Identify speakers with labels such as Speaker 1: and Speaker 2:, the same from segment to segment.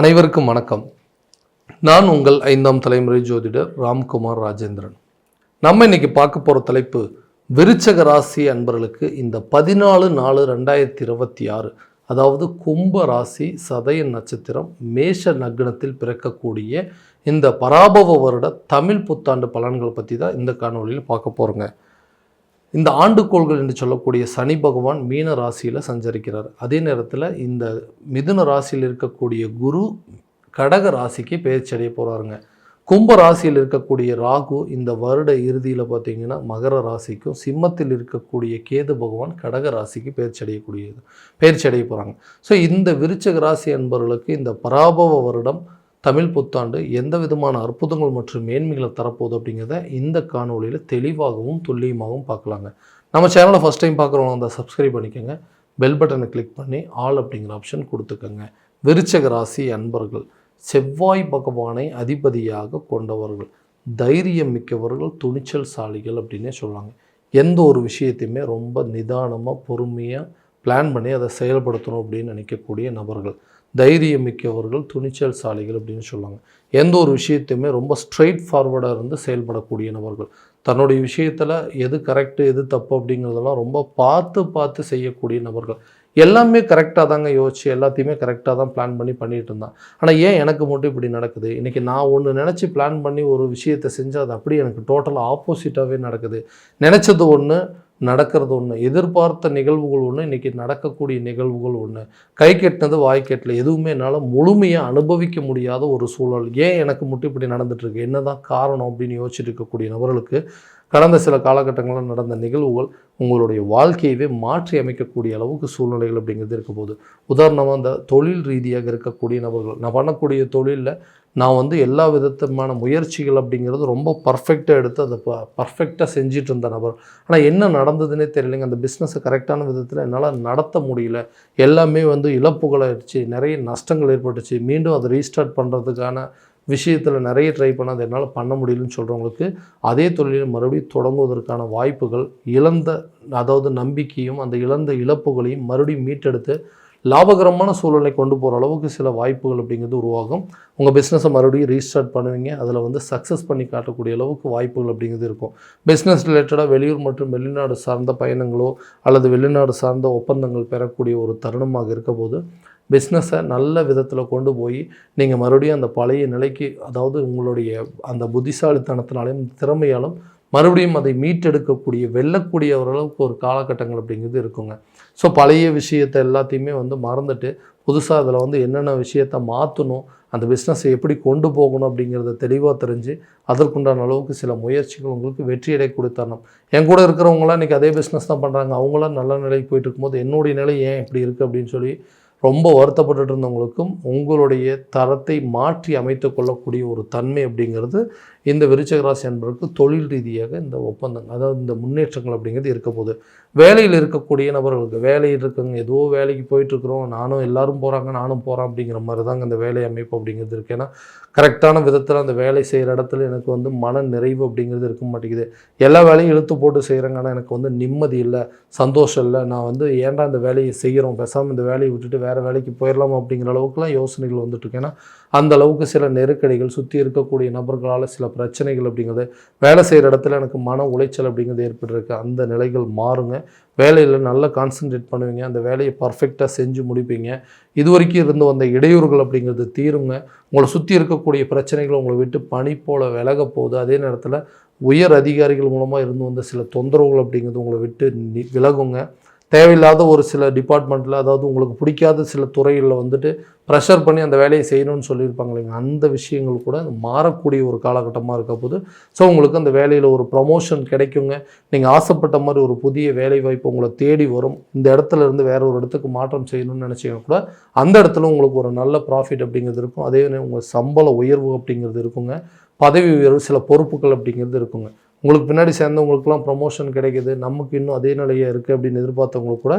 Speaker 1: அனைவருக்கும் வணக்கம். நான் உங்கள் 5ஆம் தலைமுறை ஜோதிடர் ராம்குமார் ராஜேந்திரன். நம்ம இன்னைக்கு பார்க்க போகிற தலைப்பு விருச்சக ராசி அன்பர்களுக்கு இந்த 14/4/2026 அதாவது கும்ப ராசி சதய நட்சத்திரம் மேஷ லக்னத்தில் பிறக்கக்கூடிய இந்த பராபவ வருட தமிழ் புத்தாண்டு பலன்களை பற்றி தான் இந்த காணொலியில் பார்க்க போகிறோங்க. இந்த ஆண்டுகோள்கள் என்று சொல்லக்கூடிய சனி பகவான் மீன ராசியில் சஞ்சரிக்கிறார். அதே நேரத்தில் இந்த மிதுன ராசியில் இருக்கக்கூடிய குரு கடக ராசிக்கு பெயர்ச்சி அடைய போகிறாருங்க. கும்ப ராசியில் இருக்கக்கூடிய ராகு இந்த வருட இறுதியில் பார்த்தீங்கன்னா மகர ராசிக்கும், சிம்மத்தில் இருக்கக்கூடிய கேது பகவான் கடக ராசிக்கு பெயர்ச்சி அடைய போகிறாங்க. ஸோ இந்த விருச்சக ராசி என்பவர்களுக்கு இந்த பராபவ வருடம் தமிழ் புத்தாண்டு எந்த விதமான அற்புதங்கள் மற்றும் மேன்மைகளை தரப்போகுது அப்படிங்கிறத இந்த காணொலியில் தெளிவாகவும் துல்லியமாகவும் பார்க்கலாங்க. நம்ம சேனலை ஃபஸ்ட் டைம் பார்க்குறவங்க அந்த சப்ஸ்கிரைப் பண்ணிக்கோங்க, பெல் பட்டனை கிளிக் பண்ணி ஆல் அப்படிங்கிற ஆப்ஷன் கொடுத்துக்கோங்க. விருச்சக ராசி அன்பர்கள் செவ்வாய் பகவானை அதிபதியாக கொண்டவர்கள், தைரியம் மிக்கவர்கள், துணிச்சல்சாலிகள் அப்படின்னே சொல்லுவாங்க. எந்த ஒரு விஷயத்தையுமே ரொம்ப நிதானமாக பொறுமையாக பிளான் பண்ணி அதை செயல்படுத்தணும் அப்படின்னு நினைக்கக்கூடிய நபர்கள், தைரியம் மிக்கவர்கள், துணிச்சல்சாலிகள் அப்படின்னு சொல்லுவாங்க. எந்த ஒரு விஷயத்தையுமே ரொம்ப ஸ்ட்ரெயிட் ஃபார்வர்டாக இருந்து செயல்படக்கூடிய நபர்கள், தன்னுடைய விஷயத்தில் எது கரெக்டு எது தப்பு அப்படிங்கிறதெல்லாம் ரொம்ப பார்த்து செய்யக்கூடிய நபர்கள். எல்லாமே கரெக்டாக தாங்க யோசிச்சு எல்லாத்தையுமே கரெக்டாக தான் பிளான் பண்ணிட்டு இருந்தான். ஆனால் ஏன் எனக்கு மட்டும் இப்படி நடக்குது? இன்றைக்கி நான் ஒன்று நினச்சி பிளான் பண்ணி ஒரு விஷயத்தை செஞ்சால் அது அப்படியே எனக்கு டோட்டலாக ஆப்போசிட்டாகவே நடக்குது. நினச்சது ஒன்று, நடக்கிறது ஒன்று, எதிர்பார்த்த நிகழ்வுகள் ஒன்று, இன்றைக்கி நடக்கக்கூடிய நிகழ்வுகள் ஒன்று, கை கெட்டினது வாய் கெட்டல, எதுவுமே என்னால் முழுமையாக அனுபவிக்க முடியாத ஒரு சூழல். ஏன் எனக்கு மட்டும் இப்படி நடந்துகிட்ருக்கு, என்ன தான் காரணம் அப்படின்னு யோசிச்சுட்டு இருக்கக்கூடிய நபர்களுக்கு கடந்த சில காலகட்டங்களில் நடந்த நிகழ்வுகள் உங்களுடைய வாழ்க்கையவே மாற்றி அமைக்கக்கூடிய அளவுக்கு சூழ்நிலைகள் அப்படிங்கிறது இருக்க போகுது. உதாரணமாக இந்த தொழில் ரீதியாக இருக்கக்கூடிய நபர்கள், நான் பண்ணக்கூடிய தொழிலில் நான் எல்லா விதமான முயற்சிகள் அப்படிங்கிறது ரொம்ப பர்ஃபெக்டாக எடுத்து அதை பர்ஃபெக்டாக செஞ்சுட்டு இருந்த நபர். ஆனால் என்ன நடந்ததுன்னே தெரியலைங்க. அந்த பிஸ்னஸை கரெக்டான விதத்தில் என்னால் நடத்த முடியல, எல்லாமே இழப்புகள் ஆயிடுச்சு, நிறைய நஷ்டங்கள் ஏற்பட்டுச்சு, மீண்டும் அதை ரீஸ்டார்ட் பண்ணுறதுக்கான விஷயத்தில் நிறைய ட்ரை பண்ண அதை என்னால் பண்ண முடியலன்னு சொல்கிறவங்களுக்கு அதே தொழிலில் மறுபடியும் தொடங்குவதற்கான வாய்ப்புகள், அதாவது நம்பிக்கையும் அந்த இழந்த இழப்புகளையும் மறுபடியும் மீட்டெடுத்து லாபகரமான சூழலை கொண்டு போகிற அளவுக்கு சில வாய்ப்புகள் அப்படிங்கிறது உருவாகும். உங்கள் பிஸ்னஸை மறுபடியும் ரீஸ்டார்ட் பண்ணுவீங்க, அதில் சக்ஸஸ் பண்ணி காட்டக்கூடிய அளவுக்கு வாய்ப்புகள் அப்படிங்கிறது இருக்கும். பிஸ்னஸ் ரிலேட்டடாக வெளியூர் மற்றும் வெளிநாடு சார்ந்த பயணங்களோ அல்லது வெளிநாடு சார்ந்த ஒப்பந்தங்கள் பெறக்கூடிய ஒரு தருணமாக இருக்க போது பிஸ்னஸை நல்ல விதத்தில் கொண்டு போய் நீங்கள் மறுபடியும் அந்த பழைய நிலைக்கு, அதாவது உங்களுடைய அந்த புத்திசாலித்தனத்தினாலையும் திறமையாலும் மறுபடியும் அதை மீட்டெடுக்கக்கூடிய வெல்லக்கூடிய ஓரளவுக்கு ஒரு காலகட்டங்கள் அப்படிங்கிறது இருக்குங்க. ஸோ பழைய விஷயத்தை எல்லாத்தையுமே மறந்துட்டு புதுசாக அதில் என்னென்ன விஷயத்தை மாற்றணும், அந்த பிஸ்னஸை எப்படி கொண்டு போகணும் அப்படிங்கிறத தெளிவாக தெரிஞ்சு அதற்குண்டான அளவுக்கு சில முயற்சிகள் உங்களுக்கு வெற்றியடை கொடுத்தரணும். என் கூட இருக்கிறவங்களாம் இன்றைக்கி அதே பிஸ்னஸ் தான் பண்ணுறாங்க, அவங்களாம் நல்ல நிலைக்கு போயிட்டு இருக்கும்போது என்னுடைய நிலை ஏன் இப்படி இருக்குது அப்படின்னு சொல்லி ரொம்ப வருத்தப்பட்டு இருந்தவங்களுக்கும் உங்களுடைய தரத்தை மாற்றி அமைத்து கொள்ளக்கூடிய ஒரு தன்மை அப்படிங்கிறது இந்த விருச்சக ராசி என்பதற்கு தொழில் ரீதியாக இந்த ஒப்பந்தங்கள், அதாவது இந்த முன்னேற்றங்கள் அப்படிங்கிறது இருக்க போகுது. வேலையில் இருக்கக்கூடிய நபர்களுக்கு, வேலையில் இருக்கவங்க ஏதோ வேலைக்கு போயிட்டுருக்குறோம், நானும் எல்லோரும் போகிறாங்க நானும் போகிறேன் அப்படிங்கிற மாதிரி தாங்க இந்த வேலை அமைப்பு அப்படிங்கிறது இருக்குது. ஏன்னா கரெக்டான விதத்தில் அந்த வேலை செய்கிற இடத்துல எனக்கு மன நிறைவு அப்படிங்கிறது இருக்க மாட்டேங்குது. எல்லா வேலையும் இழுத்து போட்டு செய்கிறேங்க, ஆனால் எனக்கு நிம்மதி இல்லை, சந்தோஷம் இல்லை, நான் ஏன்டா இந்த வேலையை செய்கிறோம், பேசாமல் இந்த வேலையை விட்டுட்டு வேறு வேலைக்கு போயிடலாம் அப்படிங்கிற அளவுக்குலாம் யோசனைகள் வந்துட்டுருக்கு. ஏன்னா அந்த அளவுக்கு சில நெருக்கடிகள், சுற்றி இருக்கக்கூடிய நபர்களால் சில பிரச்சனைகள் அப்படிங்கிறது, வேலை செய்கிற இடத்துல எனக்கு மன உளைச்சல் அப்படிங்கிறது ஏற்பட்டுருக்கு. அந்த நிலைகள் மாறுங்க. வேலையில் நல்லா கான்சன்ட்ரேட் பண்ணுவீங்க, அந்த வேலையை பர்ஃபெக்டாக செஞ்சு முடிப்பீங்க. இது வரைக்கும் இருந்து வந்த இடையூறுகள் அப்படிங்கிறது தீருங்க. உங்களை சுற்றி இருக்கக்கூடிய பிரச்சனைகள் உங்களை விட்டு பனி போல் விலக போகுது. அதே நேரத்தில் உயர் அதிகாரிகள் மூலமாக இருந்து வந்த சில தொந்தரவுகள் அப்படிங்கிறது உங்களை விட்டு விலகுங்க. தேவையில்லாத ஒரு சில டிபார்ட்மெண்ட்டில், அதாவது உங்களுக்கு பிடிக்காத சில துறைகளில் ப்ரெஷர் பண்ணி அந்த வேலையை செய்யணும்னு சொல்லியிருப்பாங்க இல்லைங்க, அந்த விஷயங்கள் கூட மாறக்கூடிய ஒரு காலகட்டமாக இருக்க போது. ஸோ உங்களுக்கு அந்த வேலையில் ஒரு ப்ரமோஷன் கிடைக்குங்க. நீங்கள் ஆசைப்பட்ட மாதிரி ஒரு புதிய வேலை வாய்ப்பு உங்களை தேடி வரும். இந்த இடத்துல இருந்து வேற ஒரு இடத்துக்கு மாற்றம் செய்யணும்னு நினச்சிங்கன்னா கூட அந்த இடத்துல உங்களுக்கு ஒரு நல்ல ப்ராஃபிட் அப்படிங்கிறது இருக்கும். அதே உங்கள் சம்பள உயர்வு அப்படிங்கிறது இருக்குங்க. பதவி உயர்வு, சில பொறுப்புகள் அப்படிங்கிறது இருக்குங்க. உங்களுக்கு பின்னாடி சேர்ந்தவங்களுக்குலாம் ப்ரமோஷன் கிடைக்கிது, நமக்கு இன்னும் அதே நிலையாக இருக்குது அப்படின்னு எதிர்பார்த்தவங்களுக்கு கூட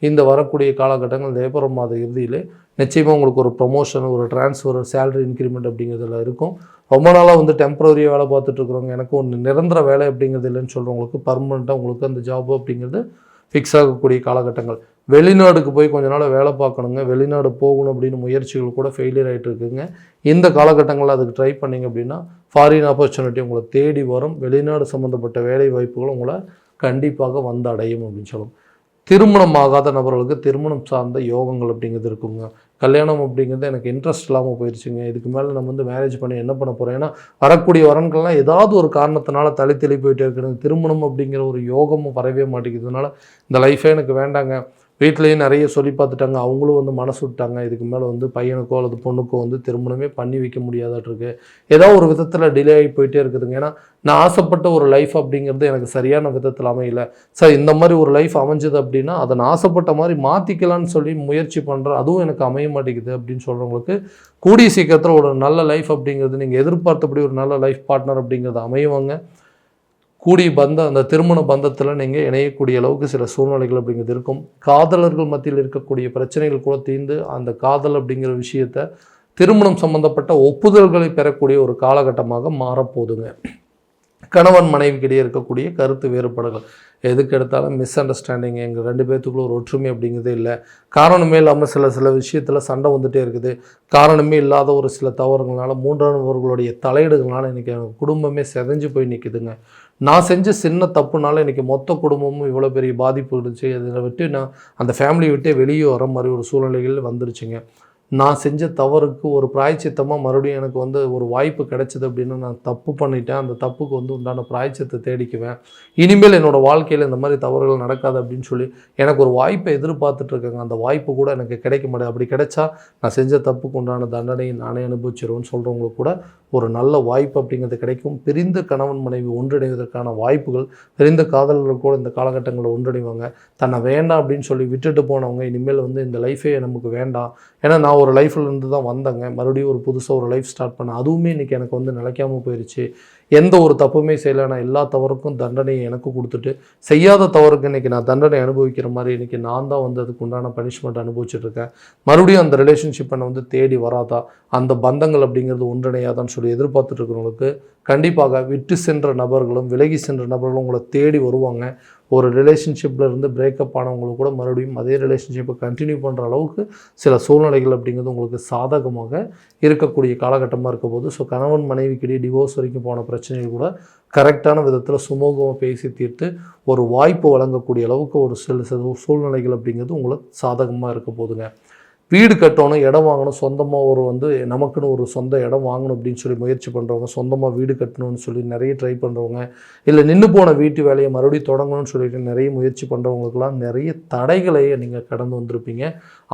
Speaker 1: இந்த வரக்கூடிய காலகட்டங்கள் இந்த ஏப்ரல் மாத இறுதியிலே நிச்சயமாக உங்களுக்கு ஒரு ப்ரமோஷன், ஒரு ட்ரான்ஸ்ஃபர், சேலரி இன்க்ரிமெண்ட் அப்படிங்கிறதுல இருக்கும். ரொம்ப நாளாக டெம்பரரியாக வேலை பார்த்துட்ருக்குறவங்க, எனக்கு ஒன்று நிரந்தர வேலை அப்படிங்கிறது இல்லைன்னு சொல்கிறவங்களுக்கு பர்மனெண்ட்டாக உங்களுக்கு அந்த ஜாப் அப்படிங்கிறது ஃபிக்ஸ் ஆகக்கூடிய காலகட்டங்கள். வெளிநாடுக்கு போய் கொஞ்ச நாள் வேலை பார்க்கணுங்க, வெளிநாடு போகணும் அப்படின்னு முயற்சிகள் கூட ஃபெயிலியர் ஆகிட்டு இருக்குங்க. இந்த காலகட்டங்களில் அதுக்கு ட்ரை பண்ணிங்க அப்படின்னா ஃபாரின் ஆப்பர்ச்சுனிட்டி உங்களை தேடி வரும். வெளிநாடு சம்மந்தப்பட்ட வேலை வாய்ப்புகள் உங்களை கண்டிப்பாக வந்து அடையும் அப்படின்னு சொல்லும். திருமணம் ஆகாத நபர்களுக்கு திருமணம் சார்ந்த யோகங்கள் அப்படிங்கிறது இருக்குங்க. கல்யாணம் அப்படிங்கிறது எனக்கு இன்ட்ரெஸ்ட் இல்லாமல் போயிடுச்சுங்க, இதுக்கு மேலே நம்ம வந்து மேரேஜ் பண்ணி என்ன பண்ண போகிறோம், ஏன்னா வரக்கூடிய வரன்கள்லாம் ஏதாவது ஒரு காரணத்தினால தள்ளி போயிட்டே இருக்கிறது. திருமணம் அப்படிங்கிற ஒரு யோகமும் வரவே மாட்டேங்குதுனால இந்த லைஃபே எனக்கு வேண்டாங்க, வீட்லேயும் நிறைய சொல்லி பார்த்துட்டாங்க, அவங்களும் வந்து மனசு விட்டாங்க, இதுக்கு மேலே வந்து பையனுக்கோ அல்லது பொண்ணுக்கோ வந்து திருமணமே பண்ணி வைக்க முடியாதாட்டிருக்கு, ஏதோ ஒரு விதத்தில் டிலே ஆகி போயிட்டே இருக்குதுங்க. ஏன்னா நான் ஆசைப்பட்ட ஒரு லைஃப் அப்படிங்கிறது எனக்கு சரியான விதத்தில் அமையல. சார் இந்த மாதிரி ஒரு லைஃப் அமைஞ்சது அப்படின்னா அதை நான் ஆசைப்பட்ட மாதிரி மாற்றிக்கலான்னு சொல்லி முயற்சி பண்ணுறேன், அதுவும் எனக்கு அமைய மாட்டேங்குது அப்படின்னு சொல்கிறவங்களுக்கு கூடிய சீக்கிரத்தில் ஒரு நல்ல லைஃப் அப்படிங்கிறது நீங்கள் எதிர்பார்த்தபடி ஒரு நல்ல லைஃப் பார்ட்னர் அப்படிங்கிறது அமையுவாங்க. கூடிய அந்த திருமண பந்தத்தில் நீங்கள் இணையக்கூடிய அளவுக்கு சில சூழ்நிலைகள் அப்படிங்கிறது இருக்கும். காதலர்கள் மத்தியில் இருக்கக்கூடிய பிரச்சனைகள் கூட தீர்ந்து அந்த காதல் அப்படிங்கிற விஷயத்தை திருமணம் சம்பந்தப்பட்ட ஒப்புதல்களை பெறக்கூடிய ஒரு காலகட்டமாக மாறப்போகுதுங்க. கணவன் மனைவிக்கிடையே இருக்கக்கூடிய கருத்து வேறுபாடுகள் எதுக்கு எடுத்தாலும் மிஸ் அண்டர்ஸ்டாண்டிங், எங்கள் 2 பேர்த்துக்குள்ள ஒரு ஒற்றுமை அப்படிங்கிறதே இல்லை. காரணமே இல்லாமல் சில விஷயத்தில் சண்டை வந்துகிட்டே இருக்குது. காரணமே இல்லாத ஒரு சில தவறுகள்னால 3ஆனவர்களுடைய தலையீடுகள்னால இன்றைக்கி எனக்கு குடும்பமே செதஞ்சு போய் நிற்குதுங்க. நான் செஞ்ச சின்ன தப்புனால இன்றைக்கி மொத்த குடும்பமும் இவ்வளோ பெரிய பாதிப்பு இருந்துச்சு. அதில் விட்டு நான் அந்த ஃபேமிலியை விட்டே வெளியே வர மாதிரி ஒரு சூழ்நிலைகள் வந்துருச்சுங்க. நான் செஞ்ச தவறுக்கு ஒரு பிராயச்சித்தமாக மறுபடியும் எனக்கு வந்து ஒரு வாய்ப்பு கிடைச்சிது அப்படின்னா நான் தப்பு பண்ணிட்டேன், அந்த தப்புக்கு வந்து உண்டான பிராயச்சித்தை தேடிக்குவேன், இனிமேல் என்னோடய வாழ்க்கையில் இந்த மாதிரி தவறுகள் நடக்காது அப்படின்னு சொல்லி எனக்கு ஒரு வாய்ப்பை எதிர்பார்த்துட்ருக்கேங்க. அந்த வாய்ப்பு கூட எனக்கு கிடைக்க மாட்டேது. அப்படி கிடைச்சா நான் செஞ்ச தப்புக்கு உண்டான தண்டனையை நானே அனுபவிச்சிருவேன்னு சொல்கிறவங்களுக்கு கூட ஒரு நல்ல வாய்ப்பு அப்படிங்கிறது கிடைக்கும். பிரிந்த கணவன் மனைவி ஒன்றிணைவதற்கான வாய்ப்புகள், பிரிந்த காதலர்கள் கூட இந்த காலகட்டங்களில் ஒன்றிணைவாங்க. தன்னை வேண்டாம் அப்படின்னு சொல்லி விட்டுட்டு போனவங்க இனிமேல் வந்து இந்த லைஃபே நமக்கு வேண்டாம், ஏன்னா நான் ஒரு லைஃப்பில் இருந்து தான் வந்தேங்க, மறுபடியும் ஒரு புதுசாக ஒரு லைஃப் ஸ்டார்ட் பண்ணேன், அதுவுமே இன்றைக்கி எனக்கு வந்து நிலைக்காமல் போயிடுச்சு, எந்த ஒரு தப்புமே செய்யலை, நான் எல்லா தவறுக்கும் தண்டனையை எனக்கு கொடுத்துட்டு செய்யாத தவறுக்கு இன்றைக்கி நான் தண்டனை அனுபவிக்கிற மாதிரி இன்றைக்கி நான் தான் வந்து அதுக்கு உண்டான பனிஷ்மெண்ட் அனுபவிச்சுட்ருக்கேன், மறுபடியும் அந்த ரிலேஷன்ஷிப் என்னை வந்து தேடி வராதா, அந்த பந்தங்கள் அப்படிங்கிறது ஒன்றிணையாதான்னு சொல்லி எதிர்பார்த்துட்டு இருக்கிறவங்களுக்கு கண்டிப்பாக விட்டு சென்ற நபர்களும் விலகி சென்ற நபர்களும் உங்களை தேடி வருவாங்க. ஒரு ரிலேஷன்ஷிப்பில் இருந்து பிரேக்கப் ஆனவங்களுக்கு கூட மறுபடியும் அதே ரிலேஷன்ஷிப்பை கண்டினியூ பண்ணுற அளவுக்கு சில சூழ்நிலைகள் அப்படிங்கிறது உங்களுக்கு சாதகமாக இருக்கக்கூடிய காலகட்டமாக இருக்க போது. ஸோ கணவன் மனைவிக்கிடையே டிவோர்ஸ் வரைக்கும் போன பிரச்சனைகள் கூட கரெக்டான விதத்தில் சுமூகமாக பேசி தீர்த்து ஒரு வாய்ப்பு வழங்கக்கூடிய அளவுக்கு ஒரு சில சூழ்நிலைகள் அப்படிங்கிறது உங்களுக்கு சாதகமாக இருக்க போதுங்க. வீடு கட்டணும், இடம் வாங்கணும், சொந்தமாக ஒரு வந்து நமக்குன்னு ஒரு சொந்த இடம் வாங்கணும் அப்படின்னு சொல்லி முயற்சி பண்ணுறவங்க, சொந்தமாக வீடு கட்டணும்னு சொல்லி நிறைய ட்ரை பண்ணுறவங்க, இல்லை நின்று போன வீட்டு வேலையை மறுபடியும் தொடங்கணும்னு சொல்லிட்டு நிறைய முயற்சி பண்ணுறவங்களுக்கெல்லாம் நிறைய தடைகளை நீங்கள் கடந்து வந்திருப்பீங்க.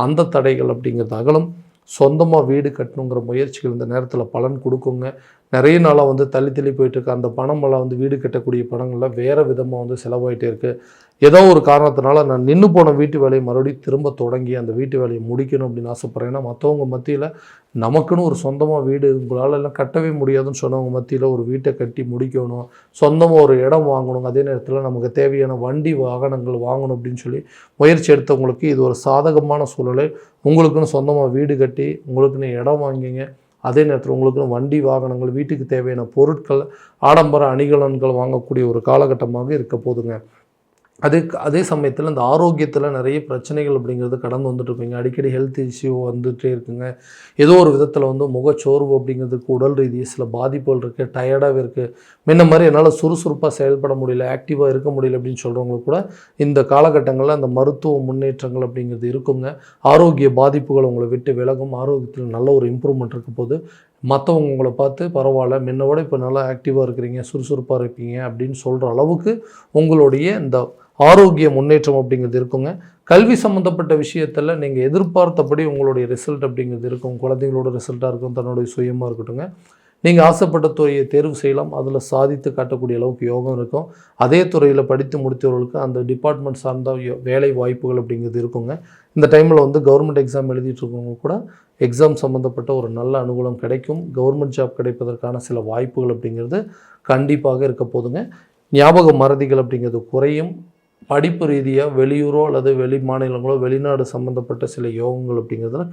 Speaker 1: அந்த தடைகள் அப்படிங்கிறது அகலும். சொந்தமாக வீடு கட்டணுங்கிற முயற்சிகள் இந்த நேரத்தில் பலன் கொடுக்குங்க. நிறைய நாளாக வந்து தள்ளி போயிட்டுருக்கு. அந்த பணமெல்லாம் வந்து வீடு கட்டக்கூடிய பணங்கள்லாம் வேறு விதமாக வந்து செலவாயிட்டே இருக்குது. ஏதோ ஒரு காரணத்தினால நான் நின்று போன வீட்டு வேலையை மறுபடியும் திரும்ப தொடங்கி அந்த வீட்டு வேலையை முடிக்கணும் அப்படின்னு ஆசைப்பட்றேன். ஏன்னா மற்றவங்க மத்தியில் நமக்குன்னு ஒரு சொந்தமாக வீடு உங்களால் எல்லாம் கட்டவே முடியாதுன்னு சொன்னவங்க மத்தியில் ஒரு வீட்டை கட்டி முடிக்கணும், சொந்தமாக ஒரு இடம் வாங்கணும், அதே நேரத்தில் நமக்கு தேவையான வண்டி வாகனங்கள் வாங்கணும் அப்படின்னு சொல்லி முயற்சி எடுத்தவங்களுக்கு இது ஒரு சாதகமான சூழலை. உங்களுக்குன்னு சொந்தமாக வீடு கட்டி உங்களுக்குன்னு இடம் வாங்கிங்க, அதே நேரத்தில் உங்களுக்குன்னு வண்டி வாகனங்கள், வீட்டுக்கு தேவையான பொருட்கள், ஆடம்பர அணிகலன்கள் வாங்கக்கூடிய ஒரு காலகட்டமாக இருக்க போதுங்க. அதே சமயத்தில் இந்த ஆரோக்கியத்தில் நிறைய பிரச்சனைகள் அப்படிங்கிறது கடந்து வந்துட்டுருப்பீங்க. அடிக்கடி ஹெல்த் இஷ்யூ வந்துகிட்டே இருக்குங்க. ஏதோ ஒரு விதத்தில் வந்து முகச்சோர்வு அப்படிங்கிறதுக்கு உடல் ரீதியாக சில பாதிப்புகள் இருக்குது, டயர்டாகவே இருக்குது, முன்ன மாதிரி என்னால் சுறுசுறுப்பாக செயல்பட முடியல, ஆக்டிவாக இருக்க முடியல அப்படின்னு சொல்கிறவங்களுக்கு கூட இந்த காலகட்டங்களில் அந்த மருத்துவ முன்னேற்றங்கள் அப்படிங்கிறது இருக்குங்க. ஆரோக்கிய பாதிப்புகள் உங்களை விட்டு விலகும். ஆரோக்கியத்தில் நல்ல ஒரு இம்ப்ரூவ்மெண்ட் இருக்க போது. மற்றவங்க உங்களை பார்த்து பரவாயில்ல, முன்னோட இப்போ நல்லா ஆக்டிவாக இருக்கிறீங்க, சுறுசுறுப்பாக இருப்பீங்க அப்படின்னு சொல்கிற அளவுக்கு உங்களுடைய இந்த ஆரோக்கிய முன்னேற்றம் அப்படிங்கிறது இருக்குங்க. கல்வி சம்மந்தப்பட்ட விஷயத்தில் நீங்கள் எதிர்பார்த்தபடி உங்களுடைய ரிசல்ட் அப்படிங்கிறது இருக்கும். குழந்தைங்களோட ரிசல்ட்டாக இருக்கும், தன்னுடைய சுயமாக இருக்கட்டுங்க. நீங்கள் ஆசைப்பட்ட துறையை தேர்வு செய்யலாம், அதில் சாதித்து காட்டக்கூடிய அளவுக்கு யோகம் இருக்கும். அதே துறையில் படித்து முடித்தவர்களுக்கு அந்த டிபார்ட்மெண்ட் சார்ந்த வேலை வாய்ப்புகள் அப்படிங்கிறது இருக்குங்க. இந்த டைமில் வந்து கவர்மெண்ட் எக்ஸாம் எழுதிட்டு இருக்கவங்க கூட எக்ஸாம் சம்மந்தப்பட்ட ஒரு நல்ல அனுகூலம் கிடைக்கும். கவர்மெண்ட் ஜாப் கிடைப்பதற்கான சில வாய்ப்புகள் அப்படிங்கிறது கண்டிப்பாக இருக்க போதுங்க. ஞாபக மறதிகள் அப்படிங்கிறது குறையும். படிப்பு ரீதியாக வெளியூரோ அல்லது வெளி மாநிலங்களோ வெளிநாடு சம்மந்தப்பட்ட சில யோகங்கள் அப்படிங்கிறதுல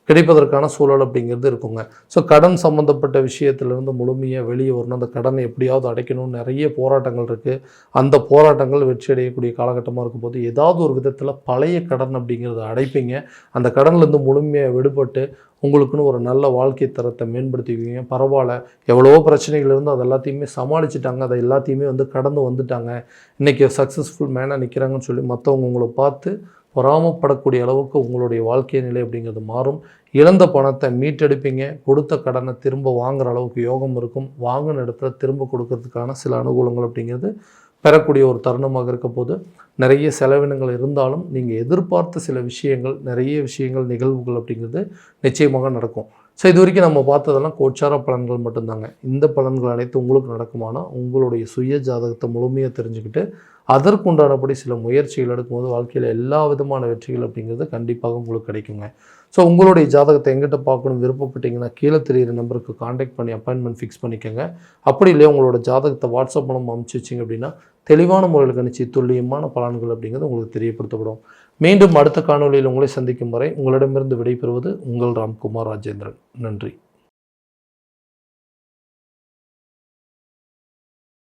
Speaker 1: கிடைப்பதற்கான சூழல் அப்படிங்கிறது இருக்குங்க. ஸோ கடன் சம்மந்தப்பட்ட விஷயத்திலிருந்து முழுமையாக வெளியே வரணும், அந்த கடனை எப்படியாவது அடைக்கணும்னு நிறைய போராட்டங்கள் இருக்குது. அந்த போராட்டங்கள் வெற்றி அடையக்கூடிய காலகட்டமாக இருக்கும்போது ஏதாவது ஒரு விதத்தில் பழைய கடன் அப்படிங்கிறத அடைப்பீங்க. அந்த கடன்லேருந்து முழுமையாக விடுபட்டு உங்களுக்குன்னு ஒரு நல்ல வாழ்க்கை தரத்தை மேம்படுத்திக்குவீங்க. பரவாயில்ல, எவ்வளவோ பிரச்சனைகள் இருந்து அது எல்லாத்தையுமே சமாளிச்சுட்டாங்க, அதை எல்லாத்தையுமே கடந்து வந்துட்டாங்க, இன்றைக்கி சக்ஸஸ்ஃபுல் மேனாக நிற்கிறாங்கன்னு சொல்லி மற்றவங்க உங்களை பார்த்து பொறாமப்படக்கூடிய அளவுக்கு உங்களுடைய வாழ்க்கை நிலை அப்படிங்கிறது மாறும். இழந்த பணத்தை மீட்டெடுப்பீங்க. கொடுத்த கடனை திரும்ப வாங்குகிற அளவுக்கு யோகம் இருக்கும். வாங்கின இடத்துல திரும்ப கொடுக்கறதுக்கான சில அனுகூலங்கள் அப்படிங்கிறது பெறக்கூடிய ஒரு தருணமாக இருக்க போது, நிறைய செலவினங்கள் இருந்தாலும் நீங்கள் எதிர்பார்த்த சில விஷயங்கள், நிறைய விஷயங்கள், நிகழ்வுகள் அப்படிங்கிறது நிச்சயமாக நடக்கும். ஸோ இது வரைக்கும் நம்ம பார்த்ததெல்லாம் கோச்சார பலன்கள் மட்டும்தாங்க. இந்த பலன்கள் அனைத்து உங்களுக்கு நடக்குமானா உங்களுடைய சுய ஜாதகத்தை முழுமையாக தெரிஞ்சுக்கிட்டு அதற்குண்டானபடி சில முயற்சிகள் எடுக்கும்போது வாழ்க்கையில் எல்லா விதமான வெற்றிகள் அப்படிங்கிறது கண்டிப்பாக உங்களுக்கு கிடைக்குங்க. ஸோ உங்களுடைய ஜாதகத்தை எங்கிட்ட பார்க்கணும் விருப்பப்பட்டீங்கன்னா கீழே தெரியிற நம்பருக்கு காண்டாக்ட் பண்ணி அப்பாயின்மெண்ட் ஃபிக்ஸ் பண்ணிக்கோங்க. அப்படி இல்லையா உங்களோட ஜாதகத்தை வாட்ஸ்அப் மூலம் அனுப்பிச்சி வச்சிங்க அப்படின்னா தெளிவான முறையில் கணிச்சு துல்லியமான பலன்கள் அப்படிங்கிறது உங்களுக்கு தெரியப்படுத்தப்படும். மீண்டும் அடுத்த காணொலியில் உங்களை சந்திக்கும் வரை உங்களிடமிருந்து விடைபெறுவது உங்கள் ராம்குமார் ராஜேந்திரன். நன்றி.